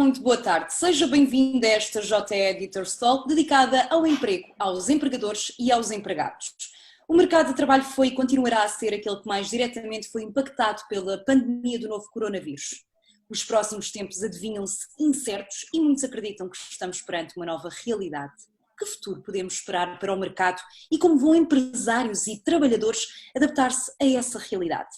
muito boa tarde. Seja bem-vindo a esta JE Editors Talk dedicada ao emprego, aos empregadores e aos empregados. O mercado de trabalho foi e continuará a ser aquele que mais diretamente foi impactado pela pandemia do novo coronavírus. Os próximos tempos adivinham-se incertos e muitos acreditam que estamos perante uma nova realidade. Que futuro podemos esperar para o mercado e como vão empresários e trabalhadores adaptar-se a essa realidade?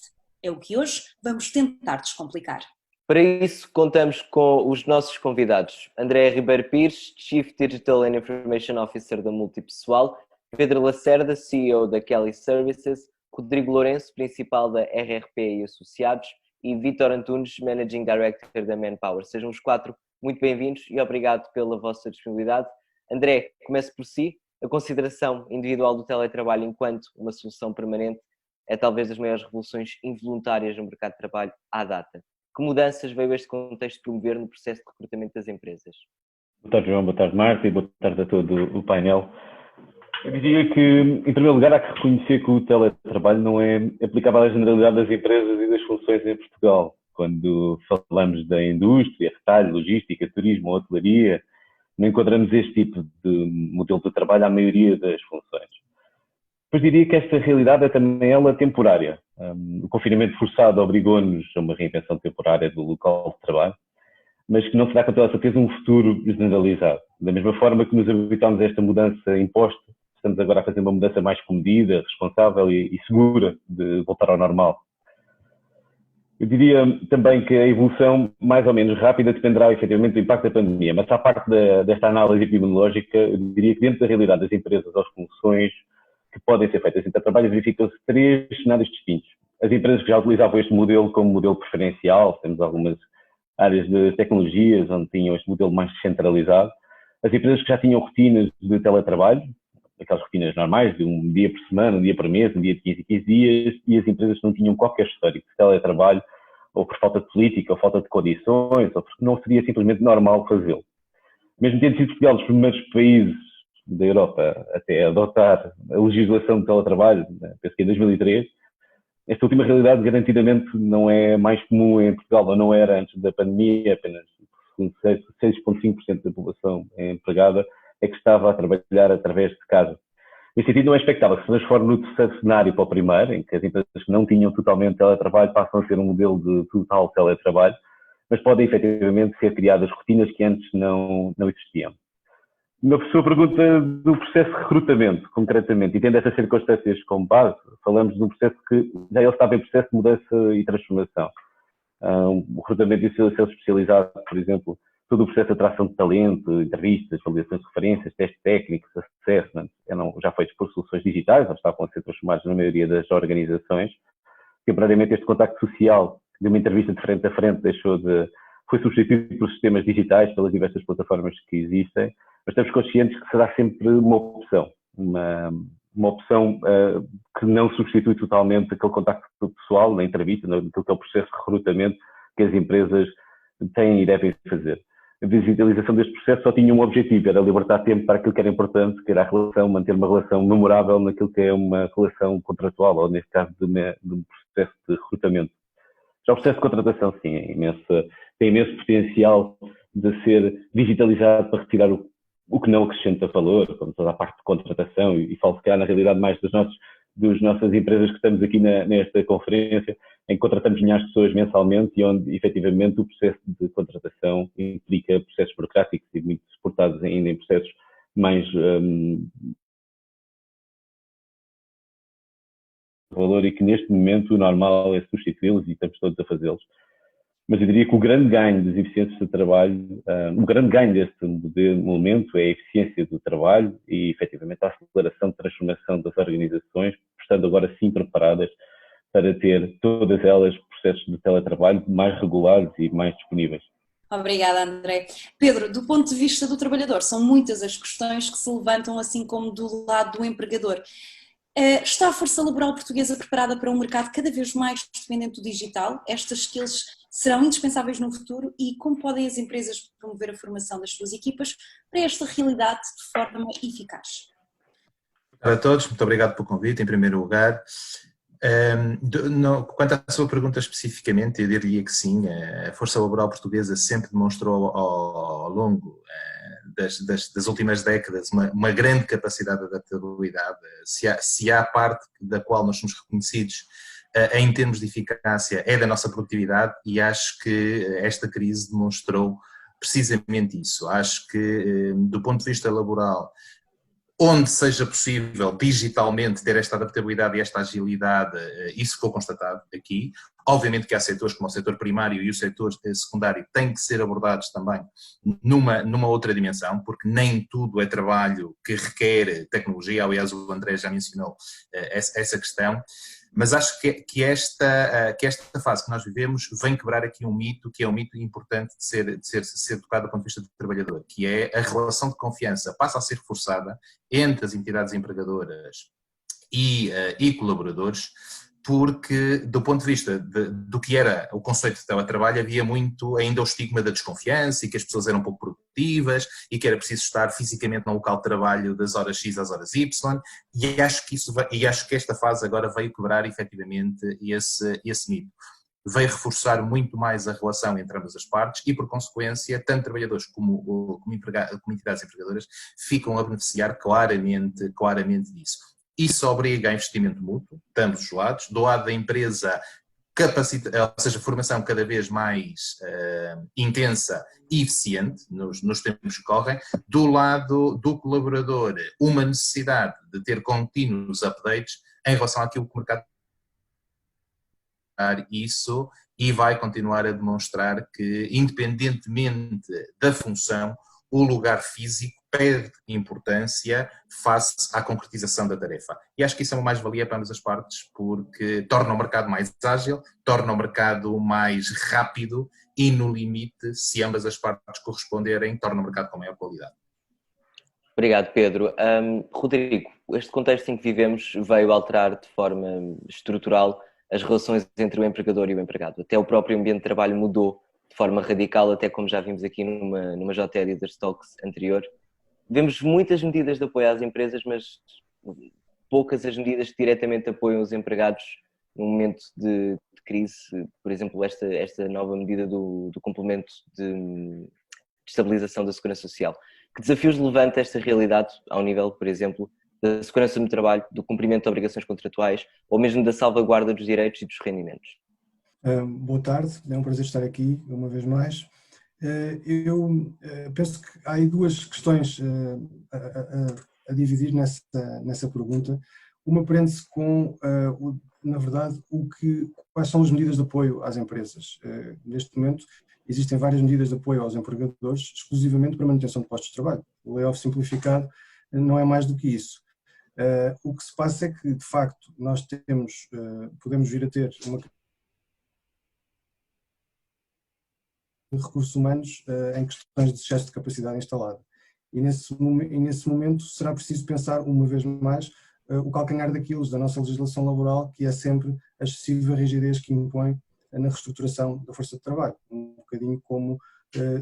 É o que hoje vamos tentar descomplicar. Para isso, contamos com os nossos convidados: André Ribeiro Pires, Chief Digital and Information Officer da Multipessoal, Pedro Lacerda, CEO da Kelly Services, Rodrigo Lourenço, principal da RRP e Associados, e Vítor Antunes, Managing Director da Manpower. Sejam os quatro muito bem-vindos e obrigado pela vossa disponibilidade. André, comece por si. A consideração individual do teletrabalho enquanto uma solução permanente é talvez das maiores revoluções involuntárias no mercado de trabalho à data. Que mudanças veio este contexto promover no processo de recrutamento das empresas? Boa tarde, João. Boa tarde, Marta. E boa tarde a todo o painel. Eu diria que, em primeiro lugar, há que reconhecer que o teletrabalho não é aplicável à generalidade das empresas e das funções em Portugal. Quando falamos da indústria, retalho, logística, turismo, hotelaria, não encontramos este tipo de modelo de trabalho à maioria das funções. Depois diria que esta realidade é também ela temporária. O confinamento forçado obrigou-nos a uma reinvenção temporária do local de trabalho, mas que não será com toda a certeza um futuro generalizado. Da mesma forma que nos habituámos a esta mudança imposta, estamos agora a fazer uma mudança mais comedida, responsável e segura de voltar ao normal. Eu diria também que a evolução mais ou menos rápida dependerá efetivamente do impacto da pandemia, mas à parte desta análise epidemiológica, eu diria que dentro da realidade das empresas, as funções que podem ser feitas em teletrabalho, verificam-se três cenários distintos. As empresas que já utilizavam este modelo como modelo preferencial, temos algumas áreas de tecnologias onde tinham este modelo mais descentralizado. As empresas que já tinham rotinas de teletrabalho, aquelas rotinas normais, de um dia por semana, um dia por mês, um dia de 15 em 15 dias, e as empresas que não tinham qualquer histórico de teletrabalho, ou por falta de política, ou falta de condições, ou porque não seria simplesmente normal fazê-lo. Mesmo tendo sido Portugal dos primeiros países da Europa até adotar a legislação de teletrabalho, penso que em 2003, esta última realidade garantidamente não é mais comum em Portugal, ou não era antes da pandemia, apenas 6,5% da população empregada é que estava a trabalhar através de casa. Nesse sentido, não é expectável que se transforme no terceiro cenário para o primeiro, em que as empresas que não tinham totalmente teletrabalho passam a ser um modelo de total teletrabalho, mas podem efetivamente ser criadas rotinas que antes não existiam. Na sua pergunta do processo de recrutamento, concretamente, e tendo essas circunstâncias como base, falamos de um processo que já ele estava em processo de mudança e transformação. O recrutamento e seleção especializado, por exemplo, todo o processo de atração de talento, entrevistas, avaliações de referências, testes técnicos, assessment, eram já feitos por soluções digitais, ou estavam a ser transformados na maioria das organizações. Temporariamente, este contacto social de uma entrevista de frente a frente foi substituído por sistemas digitais, pelas diversas plataformas que existem, mas estamos conscientes que será sempre uma opção, uma opção que não substitui totalmente aquele contacto pessoal na entrevista, naquilo que é o processo de recrutamento que as empresas têm e devem fazer. A digitalização deste processo só tinha um objetivo, era libertar tempo para aquilo que era importante, que era a relação, manter uma relação memorável naquilo que é uma relação contratual, ou neste caso de um processo de recrutamento. Já o processo de contratação, sim, tem imenso potencial de ser digitalizado para retirar o que não acrescenta valor, como toda a parte de contratação, e falo se calhar na realidade mais das nossas empresas que estamos aqui nesta conferência, em que contratamos milhares de pessoas mensalmente e onde efetivamente o processo de contratação implica processos burocráticos e muito suportados ainda em processos mais valor, e que neste momento o normal é substituí-los e estamos todos a fazê-los. Mas eu diria que o grande ganho das eficiências do trabalho, o grande ganho deste momento é a eficiência do trabalho e, efetivamente, a aceleração de transformação das organizações, estando agora sim preparadas para ter todas elas processos de teletrabalho mais regulares e mais disponíveis. Obrigada, André. Pedro, do ponto de vista do trabalhador, são muitas as questões que se levantam, assim como do lado do empregador. Está a força laboral portuguesa preparada para um mercado cada vez mais dependente do digital? Estas skills serão indispensáveis no futuro e como podem as empresas promover a formação das suas equipas para esta realidade de forma eficaz? Olá a todos, muito obrigado pelo convite, em primeiro lugar. Quanto à sua pergunta especificamente, eu diria que sim, a força laboral portuguesa sempre demonstrou ao longo das últimas décadas uma grande capacidade de adaptabilidade. Se há parte da qual nós somos reconhecidos em termos de eficácia é da nossa produtividade, e acho que esta crise demonstrou precisamente isso. Acho que, do ponto de vista laboral, onde seja possível digitalmente ter esta adaptabilidade e esta agilidade, isso ficou constatado aqui. Obviamente que há setores como o setor primário e o setor secundário têm que ser abordados também numa outra dimensão, porque nem tudo é trabalho que requer tecnologia. Aliás, o André já mencionou essa questão. Mas acho que esta fase que nós vivemos vem quebrar aqui um mito, que é um mito importante de ser tocado do ponto de vista do trabalhador, que é a relação de confiança passa a ser reforçada entre as entidades empregadoras e colaboradores, porque do ponto de vista do que era o conceito de teletrabalho havia muito ainda o estigma da desconfiança e que as pessoas eram pouco produtivas e que era preciso estar fisicamente no local de trabalho das horas X às horas Y, e acho que esta fase agora veio quebrar efetivamente esse mito. Veio reforçar muito mais a relação entre ambas as partes e, por consequência, tanto trabalhadores como entidades empregadoras ficam a beneficiar claramente disso. Isso obriga a investimento mútuo, de ambos os lados, do lado da empresa, ou seja, formação cada vez mais intensa e eficiente nos tempos que correm, do lado do colaborador, uma necessidade de ter contínuos updates em relação àquilo que o mercado isso, e vai continuar a demonstrar que, independentemente da função, o lugar físico perde importância face à concretização da tarefa. E acho que isso é uma mais-valia para ambas as partes, porque torna o mercado mais ágil, torna o mercado mais rápido e, no limite, se ambas as partes corresponderem, torna o mercado com maior qualidade. Obrigado, Pedro. Rodrigo, este contexto em que vivemos veio alterar de forma estrutural as relações entre o empregador e o empregado. Até o próprio ambiente de trabalho mudou de forma radical, até como já vimos aqui numa JE Leaders Talks anterior. Vemos muitas medidas de apoio às empresas, mas poucas as medidas que diretamente apoiam os empregados num momento de crise. Por exemplo, esta nova medida do complemento de estabilização da segurança social. Que desafios levanta esta realidade ao nível, por exemplo, da segurança no trabalho, do cumprimento de obrigações contratuais ou mesmo da salvaguarda dos direitos e dos rendimentos? Boa tarde, é um prazer estar aqui uma vez mais. Eu penso que há aí duas questões a dividir nessa pergunta. Uma prende-se com, na verdade, quais são as medidas de apoio às empresas. Neste momento existem várias medidas de apoio aos empregadores exclusivamente para manutenção de postos de trabalho. O layoff simplificado não é mais do que isso. O que se passa é que, de facto, nós podemos vir a ter uma recursos humanos em questões de excesso de capacidade instalada. E nesse momento será preciso pensar uma vez mais o calcanhar daquilo da nossa legislação laboral, que é sempre a excessiva rigidez que impõe na reestruturação da força de trabalho. Um bocadinho como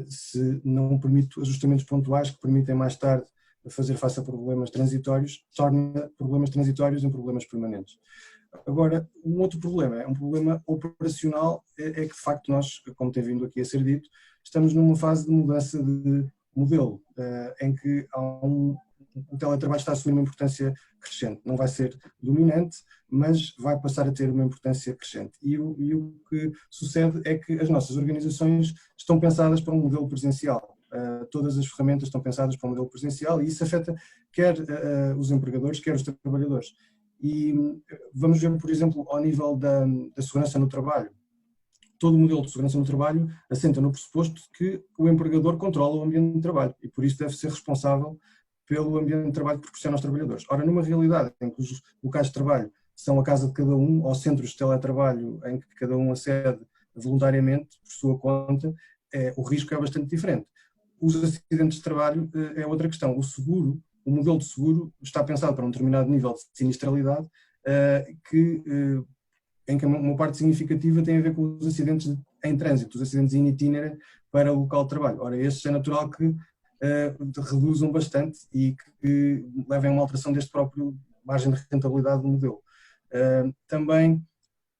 se não permite ajustamentos pontuais que permitem mais tarde fazer face a problemas transitórios, torna problemas transitórios em problemas permanentes. Agora, um outro problema, é um problema operacional, é que de facto nós, como tem vindo aqui a ser dito, estamos numa fase de mudança de modelo, em que o teletrabalho está a assumir uma importância crescente. Não vai ser dominante, mas vai passar a ter uma importância crescente. E o que sucede é que as nossas organizações estão pensadas para um modelo presencial. Todas as ferramentas estão pensadas para um modelo presencial e isso afeta quer os empregadores, quer os trabalhadores. E vamos ver, por exemplo, ao nível da segurança no trabalho. Todo o modelo de segurança no trabalho assenta no pressuposto de que o empregador controla o ambiente de trabalho e por isso deve ser responsável pelo ambiente de trabalho que proporciona aos trabalhadores. Ora, numa realidade em que os locais de trabalho são a casa de cada um, ou centros de teletrabalho em que cada um acede voluntariamente, por sua conta, o risco é bastante diferente. Os acidentes de trabalho é outra questão. O modelo de seguro está pensado para um determinado nível de sinistralidade em que uma parte significativa tem a ver com os acidentes em trânsito, os acidentes in itinere para o local de trabalho. Ora, estes é natural que reduzam bastante e que levem a uma alteração deste próprio margem de rentabilidade do modelo. Também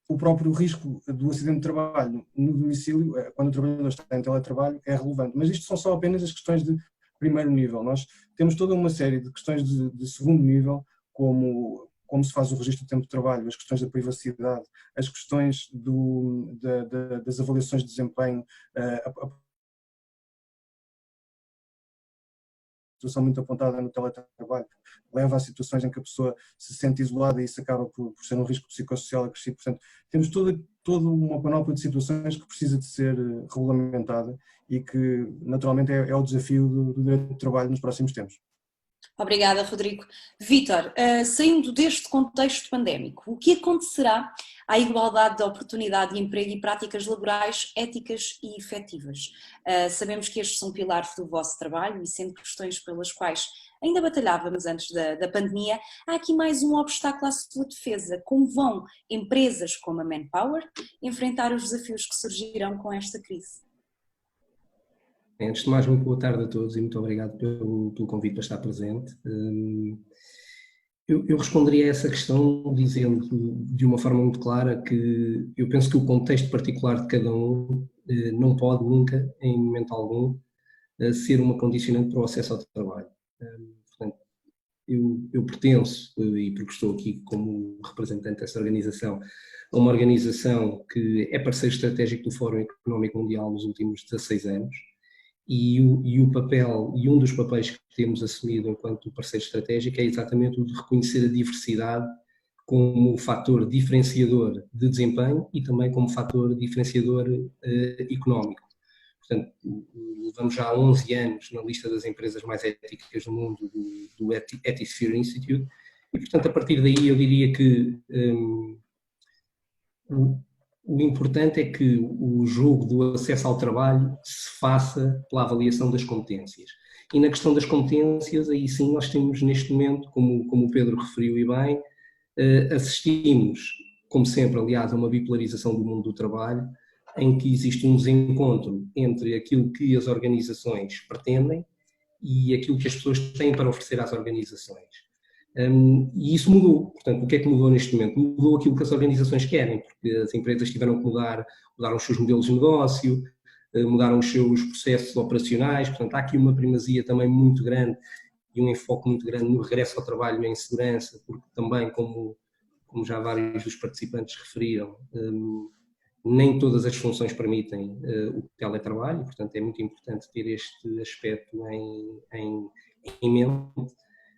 o próprio risco do acidente de trabalho no domicílio, quando o trabalhador está em teletrabalho, é relevante. Mas isto são só apenas as questões de primeiro nível. Nós temos toda uma série de questões de segundo nível, como se faz o registro do tempo de trabalho, as questões da privacidade, as questões das avaliações de desempenho, situação muito apontada no teletrabalho leva a situações em que a pessoa se sente isolada e isso acaba por ser um risco psicossocial acrescido. Portanto, temos toda uma panóplia de situações que precisa de ser regulamentada e que naturalmente é o desafio do direito do trabalho nos próximos tempos. Obrigada, Rodrigo. Vítor, saindo deste contexto pandémico, o que acontecerá à igualdade de oportunidade de emprego e práticas laborais éticas e efetivas? Sabemos que estes são pilares do vosso trabalho e sendo questões pelas quais ainda batalhávamos antes da pandemia, há aqui mais um obstáculo à sua defesa. Como vão empresas como a Manpower enfrentar os desafios que surgirão com esta crise? Antes de mais, muito boa tarde a todos e muito obrigado pelo convite para estar presente. Eu responderia a essa questão dizendo de uma forma muito clara que eu penso que o contexto particular de cada um não pode nunca, em momento algum, ser uma condicionante para o acesso ao trabalho. Portanto, eu pertenço, e porque estou aqui como representante dessa organização, a uma organização que é parceiro estratégico do Fórum Económico Mundial nos últimos 16 anos, e um dos papéis que temos assumido enquanto parceiro estratégico é exatamente o de reconhecer a diversidade como fator diferenciador de desempenho e também como fator diferenciador económico. Portanto, levamos já há 11 anos na lista das empresas mais éticas do mundo do Ethisphere Institute e, portanto, a partir daí eu diria que o importante é que o jogo do acesso ao trabalho se faça pela avaliação das competências. E na questão das competências, aí sim nós temos neste momento, como o Pedro referiu e bem, assistimos, como sempre, aliás, a uma bipolarização do mundo do trabalho, em que existe um desencontro entre aquilo que as organizações pretendem e aquilo que as pessoas têm para oferecer às organizações. E isso mudou. Portanto, o que é que mudou neste momento? Mudou aquilo que as organizações querem, porque as empresas tiveram que mudaram os seus modelos de negócio, mudaram os seus processos operacionais, portanto há aqui uma primazia também muito grande e um enfoque muito grande no regresso ao trabalho em segurança, porque também, como já vários dos participantes referiram, nem todas as funções permitem o teletrabalho, portanto é muito importante ter este aspecto em mente.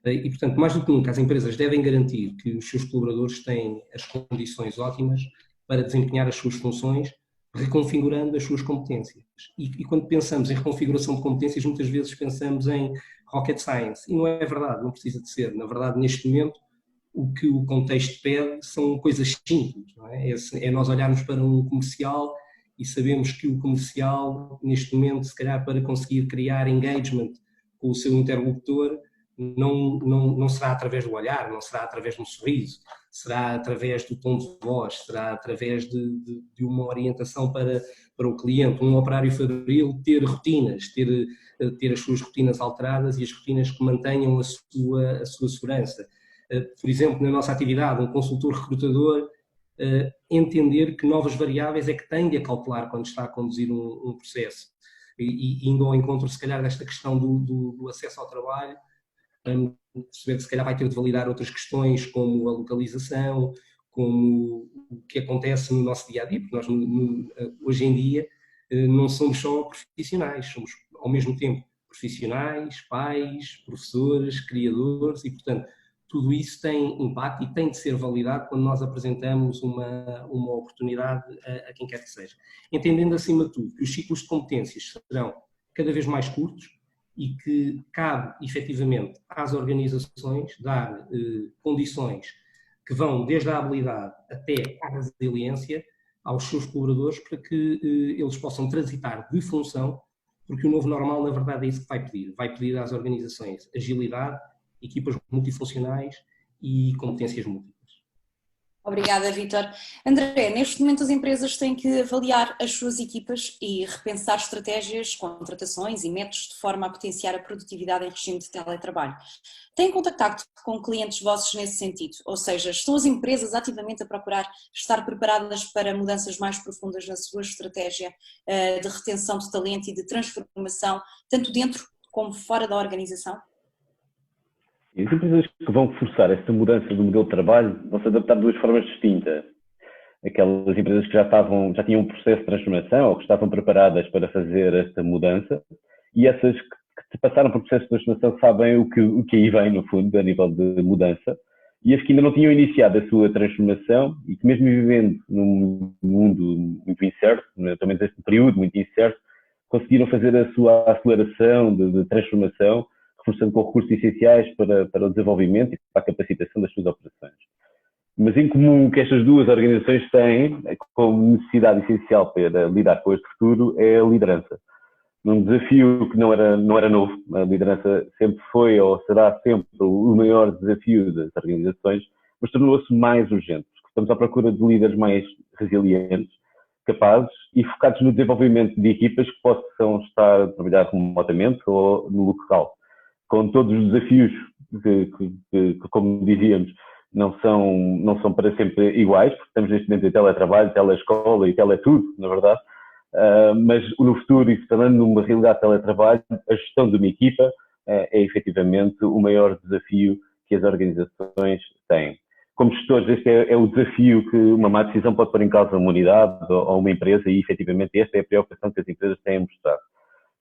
E, portanto, mais do que nunca, as empresas devem garantir que os seus colaboradores têm as condições ótimas para desempenhar as suas funções, reconfigurando as suas competências. E quando pensamos em reconfiguração de competências, muitas vezes pensamos em rocket science. E não é verdade, não precisa de ser. Na verdade, neste momento, o que o contexto pede são coisas simples. Não é? É nós olharmos para um comercial e sabemos que o comercial, neste momento, se calhar para conseguir criar engagement com o seu interlocutor, não será através do olhar, não será através de um sorriso, será através do tom de voz, será através de uma orientação para o cliente, um operário fabril ter rotinas, ter as suas rotinas alteradas e as rotinas que mantenham a sua segurança. Por exemplo, na nossa atividade, um consultor recrutador entender que novas variáveis é que tem de acautelar quando está a conduzir um processo. E indo ao encontro, se calhar, desta questão do acesso ao trabalho, perceber que se calhar vai ter de validar outras questões como a localização, como o que acontece no nosso dia-a-dia, porque nós hoje em dia não somos só profissionais, somos ao mesmo tempo profissionais, pais, professores, criadores e, portanto, tudo isso tem impacto e tem de ser validado quando nós apresentamos uma oportunidade a quem quer que seja. Entendendo, acima de tudo, que os ciclos de competências serão cada vez mais curtos, e que cabe, efetivamente, às organizações dar condições que vão desde a habilidade até à resiliência aos seus colaboradores para que eles possam transitar de função, porque o novo normal, na verdade, é isso que vai pedir. Vai pedir às organizações agilidade, equipas multifuncionais e competências múltiplas. Obrigada, Vítor. André, neste momento as empresas têm que avaliar as suas equipas e repensar estratégias, contratações e métodos de forma a potenciar a produtividade em regime de teletrabalho. Têm contacto com clientes vossos nesse sentido? Ou seja, estão as empresas ativamente a procurar estar preparadas para mudanças mais profundas na sua estratégia de retenção de talento e de transformação, tanto dentro como fora da organização? E as empresas que vão forçar esta mudança do modelo de trabalho vão se adaptar de duas formas distintas. Aquelas empresas que já tinham um processo de transformação ou que estavam preparadas para fazer esta mudança, e essas que passaram por processo de transformação sabem o que aí vem, no fundo, a nível de mudança, e as que ainda não tinham iniciado a sua transformação e que, mesmo vivendo num mundo muito incerto, pelo menos este período muito incerto, conseguiram fazer a sua aceleração de transformação, reforçando com recursos essenciais para o desenvolvimento e para a capacitação das suas operações. Mas em comum que estas duas organizações têm, como necessidade essencial para lidar com este futuro, é a liderança. Um desafio que não era novo, a liderança sempre foi ou será sempre o maior desafio das organizações, mas tornou-se mais urgente, porque estamos à procura de líderes mais resilientes, capazes e focados no desenvolvimento de equipas que possam estar a trabalhar remotamente ou no local, com todos os desafios que como dizíamos, não são para sempre iguais, porque estamos neste momento em teletrabalho, telescola e teletudo, na verdade, mas no futuro, e falando numa realidade de teletrabalho, a gestão de uma equipa é efetivamente o maior desafio que as organizações têm. Como gestores, este é o desafio que uma má decisão pode pôr em causa uma unidade ou uma empresa, e efetivamente esta é a preocupação que as empresas têm mostrado.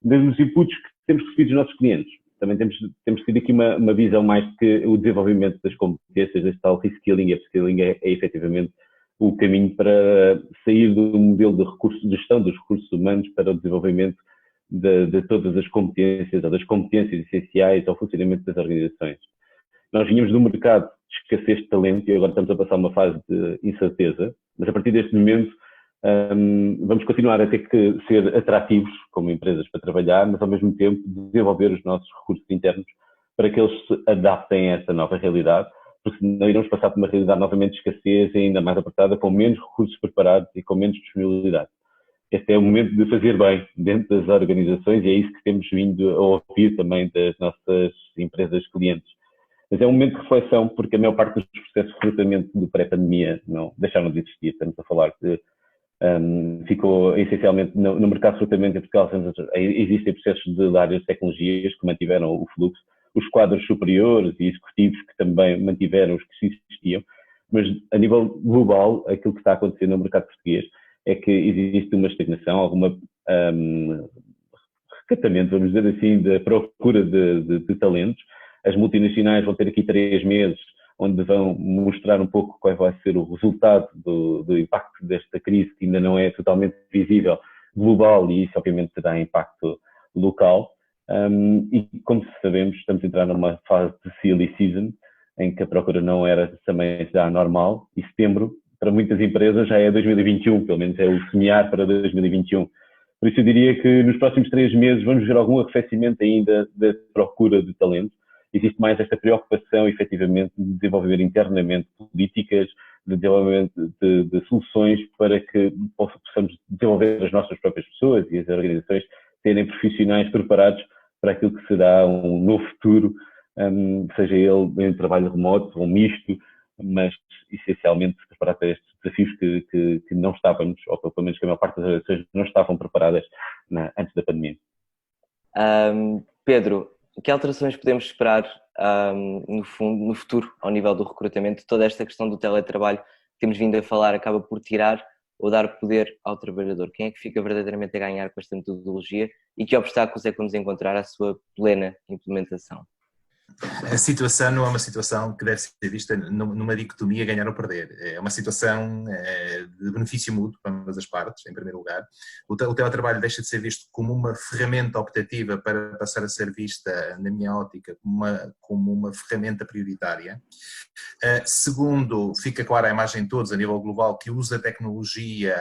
Desde os inputs que temos recebido dos nossos clientes, também temos tido aqui uma visão mais de que o desenvolvimento das competências, este tal reskilling e upskilling é efetivamente o caminho para sair do modelo de gestão dos recursos humanos para o desenvolvimento de todas as competências ou das competências essenciais ao funcionamento das organizações. Nós vínhamos de um mercado de escassez de talento e agora estamos a passar uma fase de incerteza, mas a partir deste momento vamos continuar a ter que ser atrativos como empresas para trabalhar, mas ao mesmo tempo desenvolver os nossos recursos internos para que eles se adaptem a esta nova realidade, porque senão iremos passar por uma realidade novamente de escassez ainda mais apertada, com menos recursos preparados e com menos disponibilidade. Este é o momento de fazer bem dentro das organizações e é isso que temos vindo a ouvir também das nossas empresas clientes. Mas é um momento de reflexão, porque a maior parte dos processos de recrutamento do pré-pandemia não deixaram de existir. Estamos a falar de ficou essencialmente no mercado de recrutamento em Portugal. Existem processos de áreas de tecnologias que mantiveram o fluxo, os quadros superiores e executivos que também mantiveram os que existiam, mas a nível global, aquilo que está acontecendo no mercado português é que existe uma estagnação, alguma recatamento, vamos dizer assim, da procura de talentos. As multinacionais vão ter aqui 3 meses onde vão mostrar um pouco qual vai ser o resultado do impacto desta crise, que ainda não é totalmente visível global, e isso obviamente terá impacto local. E como sabemos, estamos a entrar numa fase de silly season, em que a procura não era também já normal, e setembro, para muitas empresas, já é 2021, pelo menos é o semear para 2021. Por isso eu diria que nos próximos 3 meses vamos ver algum arrefecimento ainda da procura de talento. Existe mais esta preocupação, efetivamente, de desenvolver internamente políticas, de desenvolvimento de soluções para que possamos desenvolver as nossas próprias pessoas e as organizações terem profissionais preparados para aquilo que será um novo futuro, seja ele em trabalho remoto ou misto, mas essencialmente preparado para estes desafios que não estávamos, ou pelo menos que a maior parte das organizações não estavam preparadas antes da pandemia. Pedro, que alterações podemos esperar no futuro ao nível do recrutamento? Toda esta questão do teletrabalho que temos vindo a falar acaba por tirar ou dar poder ao trabalhador. Quem é que fica verdadeiramente a ganhar com esta metodologia e que obstáculos é que vamos encontrar à sua plena implementação? A situação não é uma situação que deve ser vista numa dicotomia ganhar ou perder. É uma situação de benefício mútuo para ambas as partes, em primeiro lugar. O teletrabalho deixa de ser visto como uma ferramenta optativa para passar a ser vista, na minha ótica, como uma ferramenta prioritária. Segundo, fica clara a imagem de todos, a nível global, que usa a tecnologia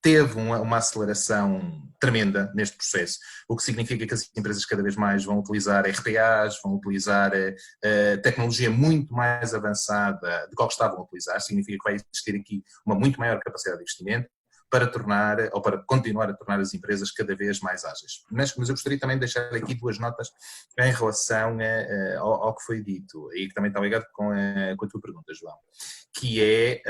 teve uma aceleração tremenda neste processo, o que significa que as empresas cada vez mais vão utilizar RPAs, vão utilizar tecnologia muito mais avançada do que estavam a utilizar, significa que vai existir aqui uma muito maior capacidade de investimento para tornar, ou para continuar a tornar as empresas cada vez mais ágeis. Mas eu gostaria também de deixar aqui 2 notas em relação ao que foi dito, e que também está ligado com a tua pergunta, João, que é,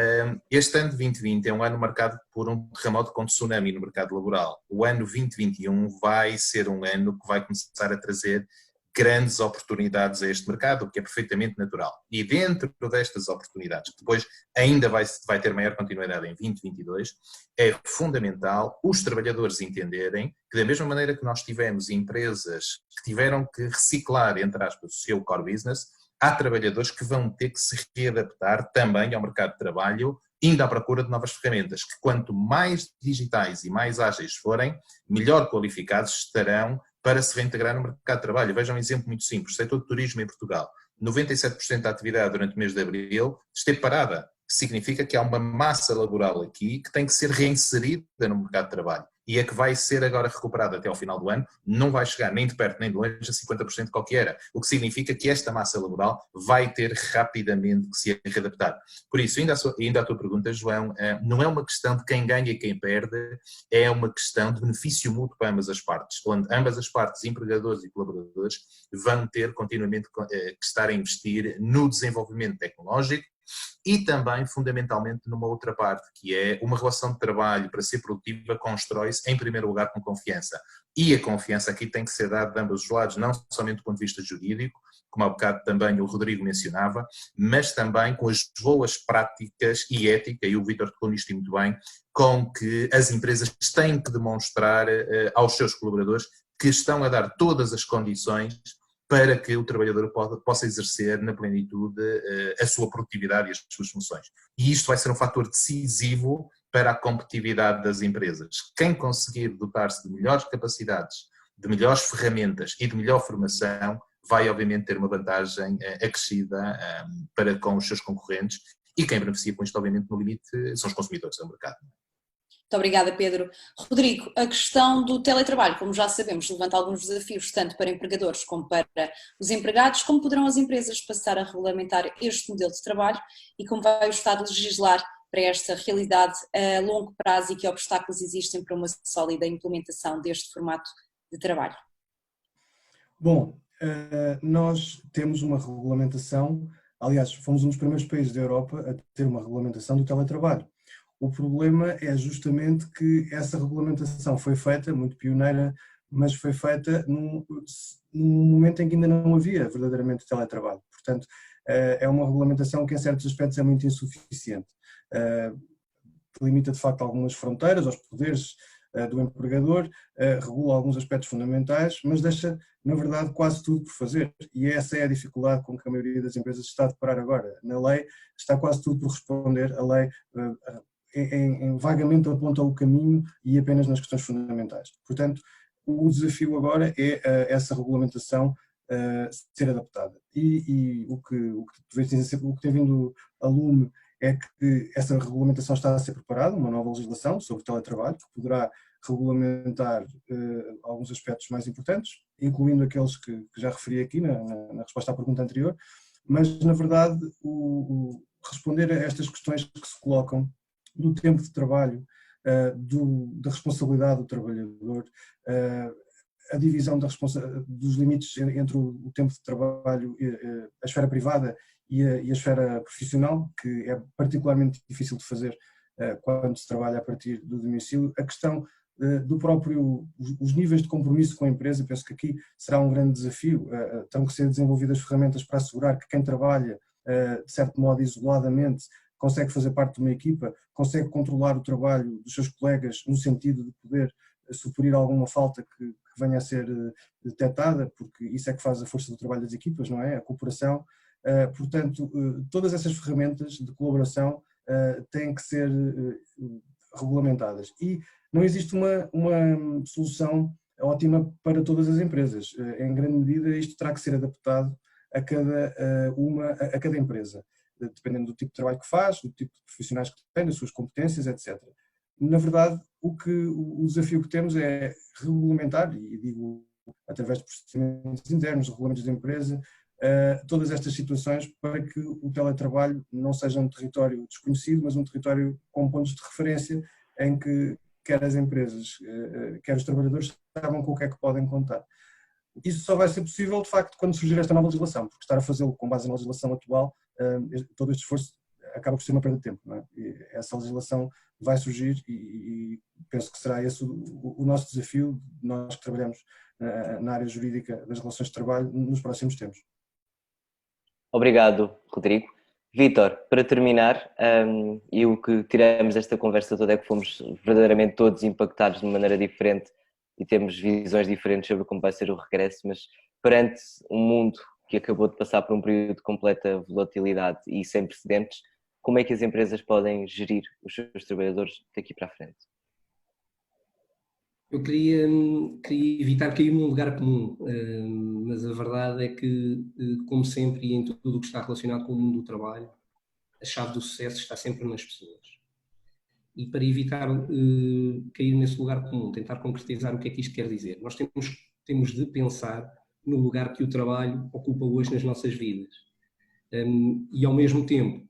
este ano de 2020 é um ano marcado por um terremoto com tsunami no mercado laboral. O ano 2021 vai ser um ano que vai começar a trazer grandes oportunidades a este mercado, o que é perfeitamente natural. E dentro destas oportunidades, que depois ainda vai ter maior continuidade em 2022, é fundamental os trabalhadores entenderem que, da mesma maneira que nós tivemos empresas que tiveram que reciclar, entre aspas, o seu core business, há trabalhadores que vão ter que se readaptar também ao mercado de trabalho, indo à procura de novas ferramentas, que quanto mais digitais e mais ágeis forem, melhor qualificados estarão para se reintegrar no mercado de trabalho. Vejam um exemplo muito simples, o setor do turismo em Portugal, 97% da atividade durante o mês de abril esteve parada, que significa que há uma massa laboral aqui que tem que ser reinserida no mercado de trabalho. E é que vai ser agora recuperada até ao final do ano, não vai chegar nem de perto nem de longe a 50% que que era, o que significa que esta massa laboral vai ter rapidamente que se readaptar. Por isso, ainda à tua pergunta, João, não é uma questão de quem ganha e quem perde, é uma questão de benefício mútuo para ambas as partes, onde ambas as partes, empregadores e colaboradores, vão ter continuamente que estar a investir no desenvolvimento tecnológico, e também, fundamentalmente, numa outra parte, que é uma relação de trabalho para ser produtiva constrói-se, em primeiro lugar, com confiança. E a confiança aqui tem que ser dada de ambos os lados, não somente do ponto de vista jurídico, como há bocado também o Rodrigo mencionava, mas também com as boas práticas e ética, e o Vítor tocou nisto muito bem, com que as empresas têm que demonstrar aos seus colaboradores que estão a dar todas as condições para que o trabalhador possa exercer na plenitude a sua produtividade e as suas funções. E isto vai ser um fator decisivo para a competitividade das empresas. Quem conseguir dotar-se de melhores capacidades, de melhores ferramentas e de melhor formação, vai obviamente ter uma vantagem acrescida para com os seus concorrentes, e quem beneficia com isto, obviamente, no limite, são os consumidores do mercado. Muito obrigada, Pedro. Rodrigo, a questão do teletrabalho, como já sabemos, levanta alguns desafios, tanto para empregadores como para os empregados. Como poderão as empresas passar a regulamentar este modelo de trabalho e como vai o Estado legislar para esta realidade a longo prazo e que obstáculos existem para uma sólida implementação deste formato de trabalho? Bom, nós temos uma regulamentação, aliás, fomos um dos primeiros países da Europa a ter uma regulamentação do teletrabalho. O problema é justamente que essa regulamentação foi feita, muito pioneira, mas foi feita num momento em que ainda não havia verdadeiramente teletrabalho. Portanto, é uma regulamentação que em certos aspectos é muito insuficiente. Limita de facto algumas fronteiras aos poderes do empregador, regula alguns aspectos fundamentais, mas deixa, na verdade, quase tudo por fazer. E essa é a dificuldade com que a maioria das empresas está a deparar agora. Na lei está quase tudo por responder, a lei vagamente aponta o caminho e apenas nas questões fundamentais. Portanto, o desafio agora é essa regulamentação ser adaptada. E o que tem vindo a lume é que essa regulamentação está a ser preparada, uma nova legislação sobre teletrabalho, que poderá regulamentar alguns aspectos mais importantes, incluindo aqueles que já referi aqui na resposta à pergunta anterior, mas, na verdade, responder a estas questões que se colocam do tempo de trabalho, da responsabilidade do trabalhador, a divisão dos limites entre o tempo de trabalho, a esfera privada e a esfera profissional, que é particularmente difícil de fazer quando se trabalha a partir do domicílio. A questão os níveis de compromisso com a empresa, penso que aqui será um grande desafio. Terão que ser desenvolvidas ferramentas para assegurar que quem trabalha, de certo modo, isoladamente, consegue fazer parte de uma equipa, consegue controlar o trabalho dos seus colegas no sentido de poder suprir alguma falta que venha a ser detectada, porque isso é que faz a força do trabalho das equipas, não é? A cooperação. Portanto, todas essas ferramentas de colaboração têm que ser regulamentadas. E não existe uma solução ótima para todas as empresas. Em grande medida, isto terá que ser adaptado a cada empresa, dependendo do tipo de trabalho que faz, do tipo de profissionais que tem, das suas competências, etc. Na verdade, o desafio que temos é regulamentar, e digo através de procedimentos internos, regulamentos de empresa, todas estas situações para que o teletrabalho não seja um território desconhecido, mas um território com pontos de referência em que quer as empresas, quer os trabalhadores saibam com o que é que podem contar. Isso só vai ser possível, de facto, quando surgir esta nova legislação, porque estar a fazê-lo com base na legislação atual, todo este esforço acaba por ser uma perda de tempo. Não é? E essa legislação vai surgir e penso que será esse o nosso desafio, nós que trabalhamos na área jurídica das relações de trabalho nos próximos tempos. Obrigado, Rodrigo. Vítor, para terminar, e o que tiramos desta conversa toda é que fomos verdadeiramente todos impactados de maneira diferente e temos visões diferentes sobre como vai ser o regresso, mas perante um mundo que acabou de passar por um período de completa volatilidade e sem precedentes, como é que as empresas podem gerir os seus trabalhadores daqui para a frente? Eu queria evitar cair num lugar comum, mas a verdade é que, como sempre, e em tudo o que está relacionado com o mundo do trabalho, a chave do sucesso está sempre nas pessoas. E para evitar cair nesse lugar comum, tentar concretizar o que é que isto quer dizer, nós temos de pensar no lugar que o trabalho ocupa hoje nas nossas vidas. E, ao mesmo tempo,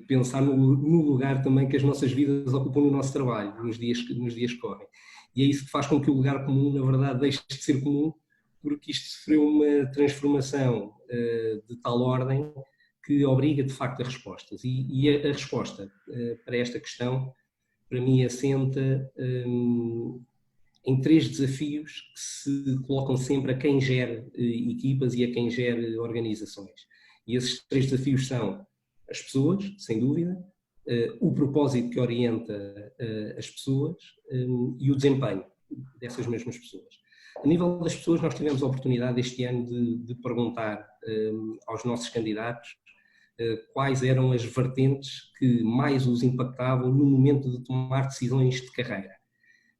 pensar no lugar também que as nossas vidas ocupam no nosso trabalho, nos dias que correm. E é isso que faz com que o lugar comum, na verdade, deixe de ser comum, porque isto sofreu uma transformação de tal ordem que obriga, de facto, a respostas. E a resposta para esta questão, para mim, assenta em 3 desafios que se colocam sempre a quem gere equipas e a quem gere organizações. E esses 3 desafios são as pessoas, sem dúvida, o propósito que orienta as pessoas e o desempenho dessas mesmas pessoas. A nível das pessoas, nós tivemos a oportunidade este ano de perguntar aos nossos candidatos quais eram as vertentes que mais os impactavam no momento de tomar decisões de carreira.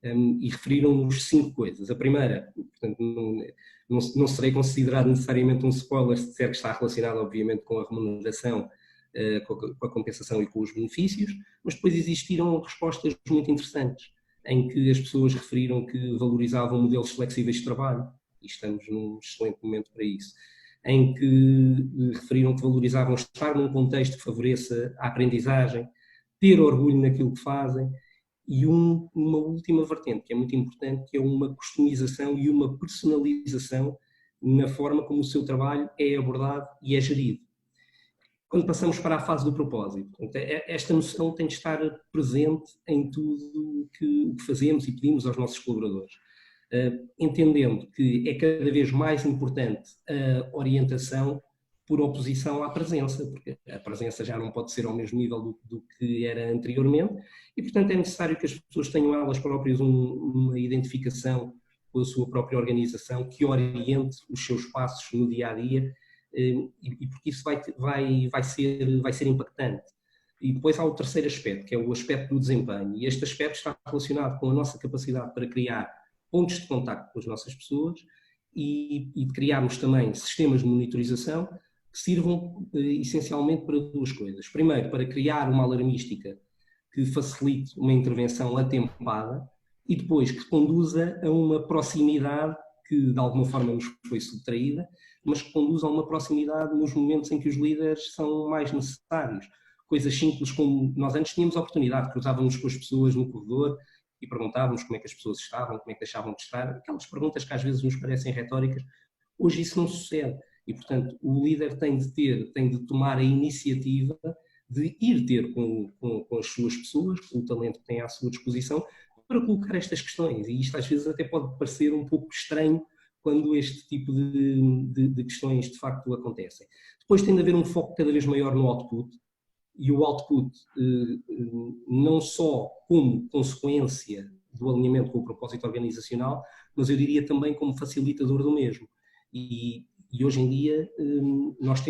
E referiram-nos 5 coisas. A primeira, portanto, não serei considerado necessariamente um spoiler se disser que está relacionado, obviamente, com a remuneração, com a compensação e com os benefícios, mas depois existiram respostas muito interessantes, em que as pessoas referiram que valorizavam modelos flexíveis de trabalho, e estamos num excelente momento para isso, em que referiram que valorizavam estar num contexto que favoreça a aprendizagem, ter orgulho naquilo que fazem, e uma última vertente, que é muito importante, que é uma customização e uma personalização na forma como o seu trabalho é abordado e é gerido. Quando passamos para a fase do propósito, esta noção tem de estar presente em tudo o que fazemos e pedimos aos nossos colaboradores, entendendo que é cada vez mais importante a orientação por oposição à presença, porque a presença já não pode ser ao mesmo nível do que era anteriormente e, portanto, é necessário que as pessoas tenham elas próprias uma identificação com a sua própria organização que oriente os seus passos no dia-a-dia, e porque isso vai ser impactante. E depois há o terceiro aspecto, que é o aspecto do desempenho, e este aspecto está relacionado com a nossa capacidade para criar pontos de contacto com as nossas pessoas e de criarmos também sistemas de monitorização que sirvam essencialmente para 2 coisas. Primeiro, para criar uma alarmística que facilite uma intervenção atempada e depois que conduza a uma proximidade que de alguma forma nos foi subtraída, mas que conduz a uma proximidade nos momentos em que os líderes são mais necessários. Coisas simples como nós antes tínhamos a oportunidade, cruzávamos com as pessoas no corredor e perguntávamos como é que as pessoas estavam, como é que deixavam de estar, aquelas perguntas que às vezes nos parecem retóricas. Hoje isso não sucede e, portanto, o líder tem de tomar a iniciativa de ir ter com as suas pessoas, com o talento que tem à sua disposição, para colocar estas questões. E isto às vezes até pode parecer um pouco estranho quando este tipo de questões de facto acontecem. Depois tem de haver um foco cada vez maior no output, e o output não só como consequência do alinhamento com o propósito organizacional, mas eu diria também como facilitador do mesmo. E hoje em dia nós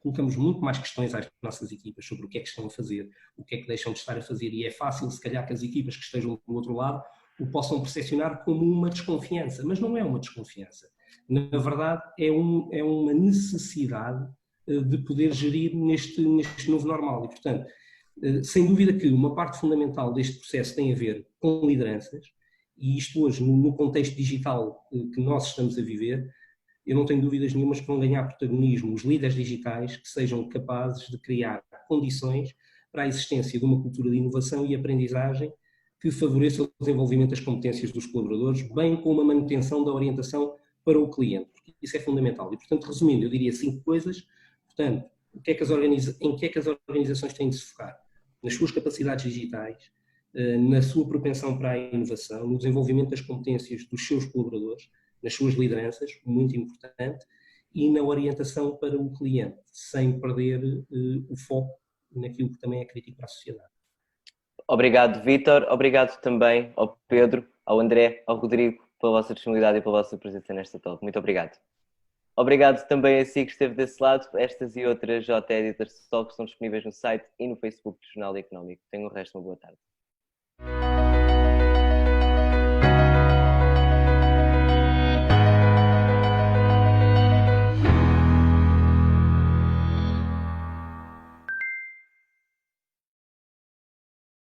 colocamos muito mais questões às nossas equipas sobre o que é que estão a fazer, o que é que deixam de estar a fazer, e é fácil, se calhar, que as equipas que estejam do outro lado o possam percepcionar como uma desconfiança, mas não é uma desconfiança. Na verdade, é uma necessidade de poder gerir neste novo normal. E, portanto, Sem dúvida que uma parte fundamental deste processo tem a ver com lideranças, e isto hoje, no contexto digital que nós estamos a viver, eu não tenho dúvidas nenhumas que vão ganhar protagonismo os líderes digitais que sejam capazes de criar condições para a existência de uma cultura de inovação e aprendizagem que favoreça o desenvolvimento das competências dos colaboradores, bem como a manutenção da orientação para o cliente, porque isso é fundamental. E, portanto, resumindo, eu diria 5 coisas. Portanto, em que é que as organizações têm de se focar? Nas suas capacidades digitais, na sua propensão para a inovação, no desenvolvimento das competências dos seus colaboradores, nas suas lideranças, muito importante, e na orientação para o cliente, sem perder o foco naquilo que também é crítico para a sociedade. Obrigado, Vítor. Obrigado também ao Pedro, ao André, ao Rodrigo, pela vossa disponibilidade e pela vossa presença nesta talk. Muito obrigado. Obrigado também a si que esteve desse lado. Estas e outras JE Editors Talks estão disponíveis no site e no Facebook do Jornal Económico. Tenham o resto de uma boa tarde.